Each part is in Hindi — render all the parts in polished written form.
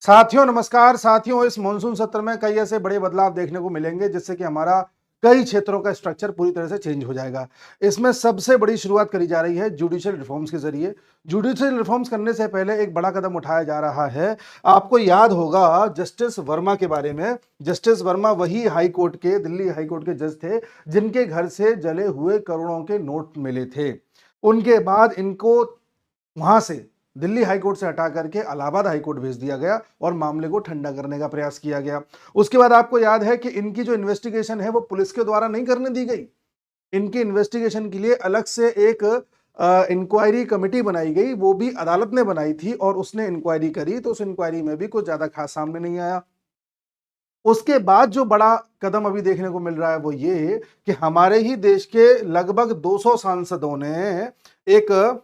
साथियों नमस्कार। साथियों, इस मॉनसून सत्र में कई ऐसे बड़े बदलाव देखने को मिलेंगे जिससे कि हमारा कई क्षेत्रों का स्ट्रक्चर पूरी तरह से चेंज हो जाएगा। इसमें सबसे बड़ी शुरुआत करी जा रही है जुडिशियल रिफॉर्म्स के जरिए। जुडिशियल रिफॉर्म्स करने से पहले एक बड़ा कदम उठाया जा रहा है। आपको याद होगा जस्टिस वर्मा के बारे में। जस्टिस वर्मा वही हाई कोर्ट के, दिल्ली हाई कोर्ट के जज थे जिनके घर से जले हुए करोड़ों के नोट मिले थे। उनके बाद इनको वहां से, दिल्ली हाईकोर्ट से हटा करके इलाहाबाद हाईकोर्ट भेज दिया गया और मामले को ठंडा करने का प्रयास किया गया। उसके बाद आपको याद है कि इनकी जो इन्वेस्टिगेशन है वो पुलिस के द्वारा नहीं करने दी गई। इनकी इन्वेस्टिगेशन के लिए अलग से एक इंक्वायरी कमेटी बनाई गई, वो भी अदालत ने बनाई थी और उसने इंक्वायरी करी, तो उस इंक्वायरी में भी कुछ ज्यादा खास सामने नहीं आया। उसके बाद जो बड़ा कदम अभी देखने को मिल रहा है वो ये कि हमारे ही देश के लगभग 200 सांसदों ने एक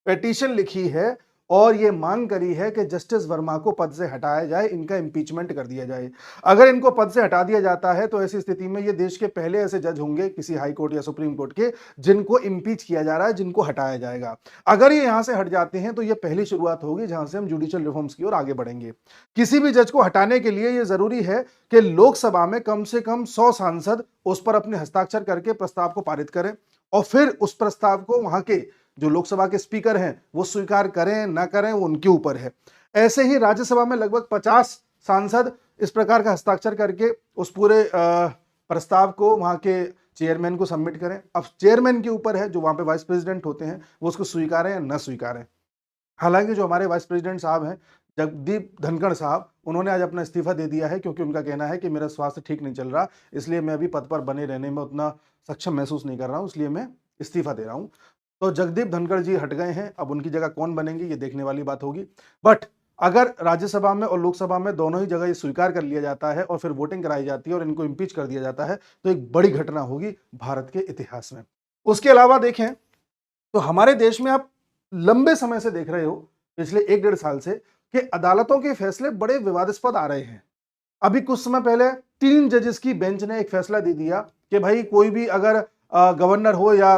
पिटीशन लिखी है और ये मांग करी है कि जस्टिस वर्मा को पद से हटाया जाए, इनका इंपीचमेंट कर दिया जाए। अगर इनको पद से हटा दिया जाता है तो ऐसी स्थिति में ये देश के पहले ऐसे जज होंगे किसी हाई कोर्ट या सुप्रीम कोर्ट के जिनको इंपीच किया जा रहा है, जिनको हटाया जाएगा। अगर ये यहां से हट जाते हैं तो ये पहली शुरुआत होगी जहां से हम जुडिशियल रिफॉर्म्स की ओर आगे बढ़ेंगे। किसी भी जज को हटाने के लिए ये जरूरी है कि लोकसभा में कम से कम 100 सांसद उस पर अपने हस्ताक्षर करके प्रस्ताव को पारित करें और फिर उस प्रस्ताव को वहां के जो लोकसभा के स्पीकर हैं वो स्वीकार करें ना करें वो उनके ऊपर है। ऐसे ही राज्यसभा में लगभग 50 सांसद इस प्रकार का हस्ताक्षर करके उस पूरे प्रस्ताव को वहां के चेयरमैन को सबमिट करें। अब चेयरमैन के ऊपर है, जो वहां पे वाइस प्रेसिडेंट होते हैं, वो उसको स्वीकारें या न स्वीकारें। हालांकि जो हमारे वाइस प्रेसिडेंट साहब हैं जगदीप धनखड़ साहब, उन्होंने आज अपना इस्तीफा दे दिया है क्योंकि उनका कहना है कि मेरा स्वास्थ्य ठीक नहीं चल रहा, इसलिए मैं अभी पद पर बने रहने में उतना सक्षम महसूस नहीं कर रहा हूं, इसलिए मैं इस्तीफा दे रहा हूं। तो जगदीप धनखड़ जी हट गए हैं, अब उनकी जगह कौन बनेंगे ये देखने वाली बात होगी। बट अगर राज्यसभा में और लोकसभा में दोनों ही जगह ये स्वीकार कर लिया जाता है और फिर वोटिंग कराई जाती है और इनको इम्पीच कर दिया जाता है तो एक बड़ी घटना होगी भारत के इतिहास में। उसके अलावा देखें तो हमारे देश में आप लंबे समय से देख रहे हो, पिछले 1-1.5 साल से, कि अदालतों के फैसले बड़े विवादास्पद आ रहे हैं। अभी कुछ समय पहले 3 जजेस की बेंच ने एक फैसला दे दिया कि भाई कोई भी अगर गवर्नर हो या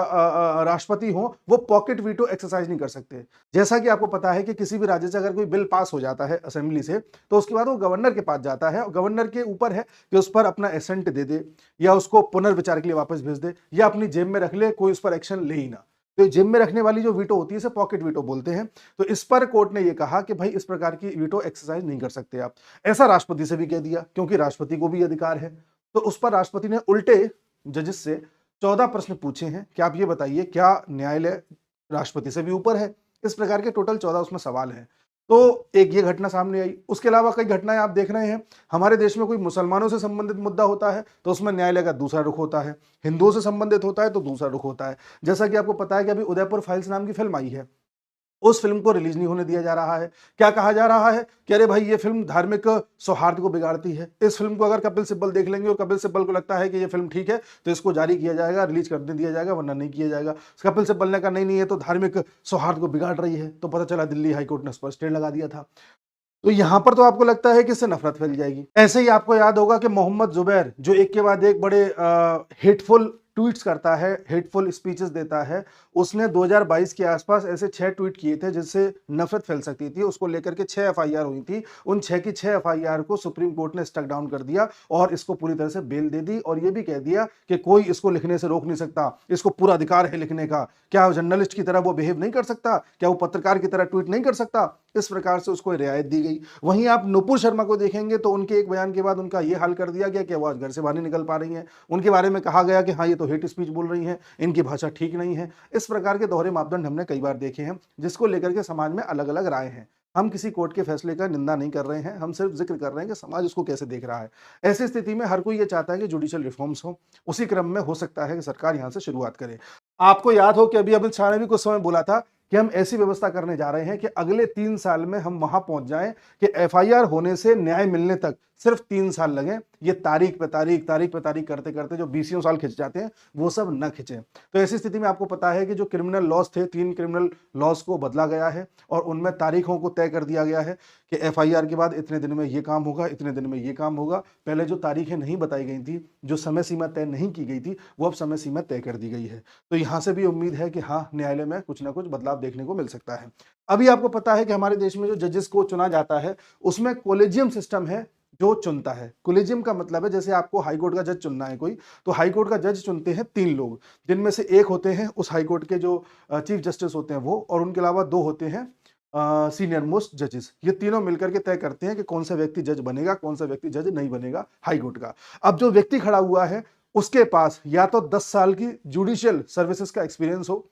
राष्ट्रपति हो वो पॉकेट वीटो एक्सरसाइज नहीं कर सकते। जैसा कि आपको पता है कि किसी भी राज्य से अगर कोई बिल पास हो जाता है असेंबली से तो उसके बाद वो गवर्नर के पास जाता है और गवर्नर के ऊपर है कि उस पर अपना एसेंट दे दे या उसको पुनर्विचार के लिए वापस भेज दे या अपनी जेब में रख ले, कोई उस पर एक्शन ले ही ना। तो जेब में रखने वाली जो वीटो होती है इसे पॉकेट वीटो बोलते हैं। तो इस पर कोर्ट ने यह कहा कि भाई इस प्रकार की वीटो एक्सरसाइज नहीं कर सकते आप। ऐसा राष्ट्रपति से भी कह दिया क्योंकि राष्ट्रपति को भी अधिकार है। तो उस पर राष्ट्रपति ने उल्टे जजेस से 14 प्रश्न पूछे हैं कि आप ये बताइए क्या न्यायालय राष्ट्रपति से भी ऊपर है। इस प्रकार के टोटल 14 उसमें सवाल हैं। तो एक ये घटना सामने आई। उसके अलावा कई घटनाएं आप देख रहे हैं। हमारे देश में कोई मुसलमानों से संबंधित मुद्दा होता है तो उसमें न्यायालय का दूसरा रुख होता है, हिंदुओं से संबंधित होता है तो दूसरा रुख होता है। जैसा कि आपको पता है कि अभी उदयपुर फाइल्स नाम की फिल्म आई है, उस फिल्म को रिलीज नहीं होने दिया जा रहा है। क्या कहा जा रहा है कि अरे भाई ये फिल्म धार्मिक सौहार्द को बिगाड़ती है। इस फिल्म को अगर कपिल सिब्बल देख लेंगे और कपिल सिब्बल को लगता है कि ये फिल्म ठीक है तो इसको जारी किया जाएगा, रिलीज करने दिया जाएगा, वरना नहीं किया जाएगा। कपिल सिब्बल ने कहा नहीं नहीं ये तो धार्मिक सौहार्द को बिगाड़ रही है, तो पता चला दिल्ली हाईकोर्ट ने उस पर स्टे लगा दिया था। तो यहां पर तो आपको लगता है कि इससे नफरत फैल जाएगी। ऐसे ही आपको याद होगा कि मोहम्मद जुबैर जो एक के बाद एक बड़े हेटफुल ट्वीट्स करता है, हेटफुल स्पीचेस देता है, उसने 2022 के आसपास ऐसे 6 ट्वीट किए थे जिससे नफरत फैल सकती थी। उसको लेकर के 6 एफआईआर हुई थी। उन 6 की 6 एफआईआर को सुप्रीम कोर्ट ने स्टक डाउन कर दिया और इसको पूरी तरह से बेल दे दी और यह भी कह दिया कि कोई इसको लिखने से रोक नहीं सकता, इसको पूरा अधिकार है लिखने का। क्या जर्नलिस्ट की तरह वो बिहेव नहीं कर सकता? क्या वो पत्रकार की तरह ट्वीट नहीं कर सकता? इस प्रकार से उसको रियायत दी गई। वहीं आप नुपुर शर्मा को देखेंगे तो उनके एक बयान के बाद उनका यह हाल कर दिया गया कि वो आज घर से बाहर नहीं निकल पा रही हैं। उनके बारे में कहा गया कि हाँ ये तो हेट स्पीच बोल रही हैं, इनकी भाषा ठीक नहीं है। इस प्रकार के दोहरे मापदंड हमने कई बार देखे हैं जिसको लेकर के समाज में अलग अलग राय हैं। हम किसी कोर्ट के फैसले का निंदा नहीं कर रहे हैं, हम सिर्फ जिक्र कर रहे हैं कि समाज उसको कैसे देख रहा है। ऐसी स्थिति में हर कोई ये चाहता है कि जुडिशियल रिफॉर्म्स हो। उसी क्रम में हो सकता है कि सरकार यहां से शुरुआत करे। आपको याद हो कि अभी अमित शाह ने भी कुछ समय बोला था कि हम ऐसी व्यवस्था करने जा रहे हैं कि अगले 3 साल में हम वहां पहुंच जाएं कि एफआईआर होने से न्याय मिलने तक सिर्फ 3 साल लगे। ये तारीख पे तारीख करते करते जो 20 साल खिंच जाते हैं वो सब न खिंचे। तो ऐसी स्थिति में आपको पता है कि जो क्रिमिनल लॉज थे, 3 क्रिमिनल लॉज को बदला गया है और उनमें तारीखों को तय कर दिया गया है कि एफआईआर के बाद इतने दिन में ये काम होगा, इतने दिन में ये काम होगा। पहले जो तारीखें नहीं बताई गई थी, जो समय सीमा तय नहीं की गई थी, वो अब समय सीमा तय कर दी गई है। तो यहां से भी उम्मीद है कि हाँ न्यायालय में कुछ ना कुछ बदलाव बदलाव देखने को मिल सकता है। अभी आपको पता है कि हमारे देश में जो जजेस को चुना जाता है उसमें कोलेजियम सिस्टम है जो चुनता है। कोलेजियम का मतलब है जैसे आपको हाई कोर्ट का जज चुनना है कोई, तो हाई कोर्ट का जज चुनते हैं 3 लोग, जिनमें से एक होते हैं उस हाई कोर्ट के जो चीफ जस्टिस होते हैं वो, और उनके अलावा 2 होते हैं सीनियर मोस्ट जजेस। ये तीनों मिलकर के तय करते हैं कि कौन सा व्यक्ति जज बनेगा, कौन सा व्यक्ति जज नहीं बनेगा हाई कोर्ट का। अब जो व्यक्ति खड़ा हुआ है उसके पास या तो 10 साल की जुडिशियल सर्विसेज का एक्सपीरियंस हो,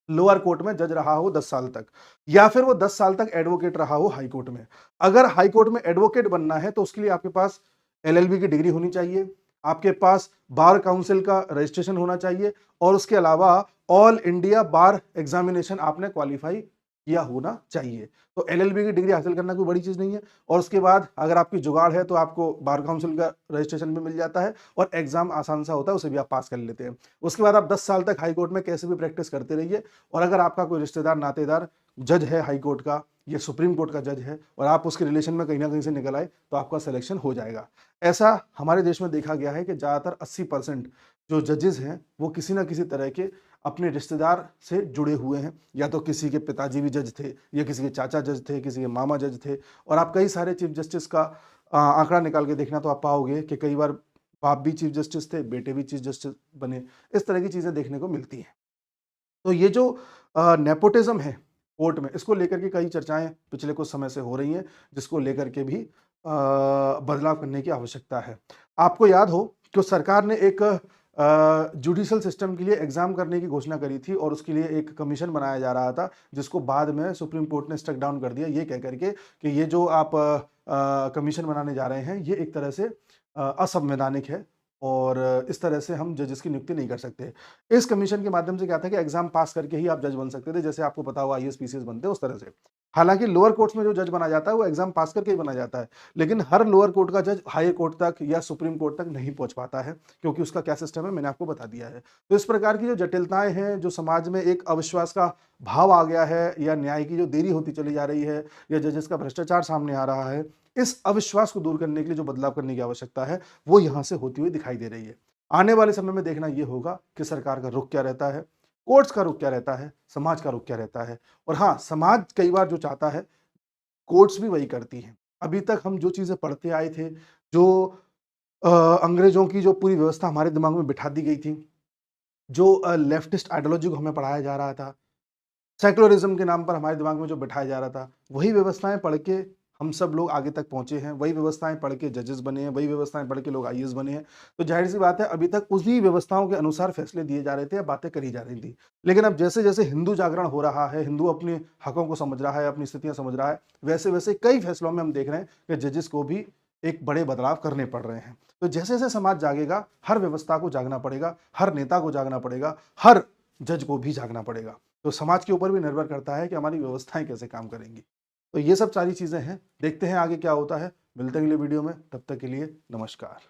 लोअर कोर्ट में जज रहा हो 10 साल तक, या फिर वो 10 साल तक एडवोकेट रहा हो हाई कोर्ट में। अगर हाई कोर्ट में एडवोकेट बनना है तो उसके लिए आपके पास एलएलबी की डिग्री होनी चाहिए, आपके पास बार काउंसिल का रजिस्ट्रेशन होना चाहिए, और उसके अलावा ऑल इंडिया बार एग्जामिनेशन आपने क्वालिफाई किया होना चाहिए। तो एलएलबी की डिग्री हासिल करना कोई बड़ी चीज नहीं है। और उसके बाद अगर आपकी जुगाड़ है तो आपको बार काउंसिल का रजिस्ट्रेशन भी मिल जाता है, और एग्जाम आसान सा होता है, उसे भी आप पास कर लेते हैं। उसके बाद आप 10 साल तक हाई कोर्ट में कैसे भी प्रैक्टिस करते रहिए, और अगर आपका कोई रिश्तेदार नातेदार जज है हाई कोर्ट का या सुप्रीम कोर्ट का जज है और आप उसके रिलेशन में कहीं ना कहीं से निकल आए तो आपका सिलेक्शन हो जाएगा। ऐसा हमारे देश में देखा गया है कि ज़्यादातर 80% जो जजेस हैं वो किसी ना किसी तरह के अपने रिश्तेदार से जुड़े हुए हैं, या तो किसी के पिताजी भी जज थे, या किसी के चाचा जज थे, किसी के मामा जज थे। और आप कई सारे चीफ जस्टिस का आंकड़ा निकाल के देखना तो आप पाओगे कि कई बार बाप भी चीफ जस्टिस थे, बेटे भी चीफ जस्टिस बने। इस तरह की चीज़ें देखने को मिलती हैं। तो ये जो नेपोटिज्म है कोर्ट में, इसको लेकर के कई चर्चाएं पिछले कुछ समय से हो रही हैं, जिसको लेकर के भी बदलाव करने की आवश्यकता है। आपको याद हो कि सरकार ने एक जुडिशल सिस्टम के लिए एग्जाम करने की घोषणा करी थी, और उसके लिए एक कमीशन बनाया जा रहा था, जिसको बाद में सुप्रीम कोर्ट ने स्ट्रक डाउन कर दिया, ये कह करके कि ये जो आप कमीशन बनाने जा रहे हैं ये एक तरह से असंवैधानिक है, और इस तरह से हम जजेस की नियुक्ति नहीं कर सकते। इस कमीशन के माध्यम से क्या था कि एग्जाम पास करके ही आप जज बन सकते थे, जैसे आपको पता हुआ आईएएस पीसीएस बनते हैं उस तरह से। हालांकि लोअर कोर्ट्स में जो जज बना जाता है वो एग्जाम पास करके ही बना जाता है, लेकिन हर लोअर कोर्ट का जज हाई कोर्ट तक या सुप्रीम कोर्ट तक नहीं पहुंच पाता है, क्योंकि उसका क्या सिस्टम है मैंने आपको बता दिया है। तो इस प्रकार की जो जटिलताएं हैं, जो समाज में एक अविश्वास का भाव आ गया है, या न्याय की जो देरी होती चली जा रही है, या जजेस का भ्रष्टाचार सामने आ रहा है, इस अविश्वास को दूर करने के लिए जो बदलाव करने की आवश्यकता है वो यहां से होती हुई दिखाई दे रही है। आने वाले समय में देखना यह होगा कि सरकार का रुख क्या रहता है, कोर्ट्स का रुख क्या रहता है, समाज का रुख क्या रहता है। और हाँ, समाज कई बार जो चाहता है कोर्ट्स भी वही करती हैं। अभी तक हम जो चीजें पढ़ते आए थे, जो अंग्रेजों की जो पूरी व्यवस्था हमारे दिमाग में बिठा दी गई थी, जो लेफ्टिस्ट आइडियोलॉजी को हमें पढ़ाया जा रहा था, सेक्युलरिज्म के नाम पर हमारे दिमाग में जो बिठाया जा रहा था, वही व्यवस्थाएं पढ़ के हम सब लोग आगे तक पहुंचे हैं, वही व्यवस्थाएं पढ़ के जजेस बने हैं, वही व्यवस्थाएं पढ़ के लोग आईएएस बने हैं। तो जाहिर सी बात है अभी तक उसी व्यवस्थाओं के अनुसार फैसले दिए जा रहे थे या बातें करी जा रही थी। लेकिन अब जैसे जैसे हिंदू जागरण हो रहा है, हिंदू अपने हकों को समझ रहा है, अपनी स्थितियां समझ रहा है, वैसे वैसे कई फैसलों में हम देख रहे हैं कि जजेस को भी एक बड़े बदलाव करने पड़ रहे हैं। तो जैसे जैसे समाज जागेगा, हर व्यवस्था को जागना पड़ेगा, हर नेता को जागना पड़ेगा, हर जज को भी जागना पड़ेगा। तो समाज के ऊपर भी निर्भर करता है कि हमारी व्यवस्थाएं कैसे काम करेंगी। तो ये सब सारी चीजें हैं, देखते हैं आगे क्या होता है। मिलते हैं अगले वीडियो में, तब तक के लिए नमस्कार।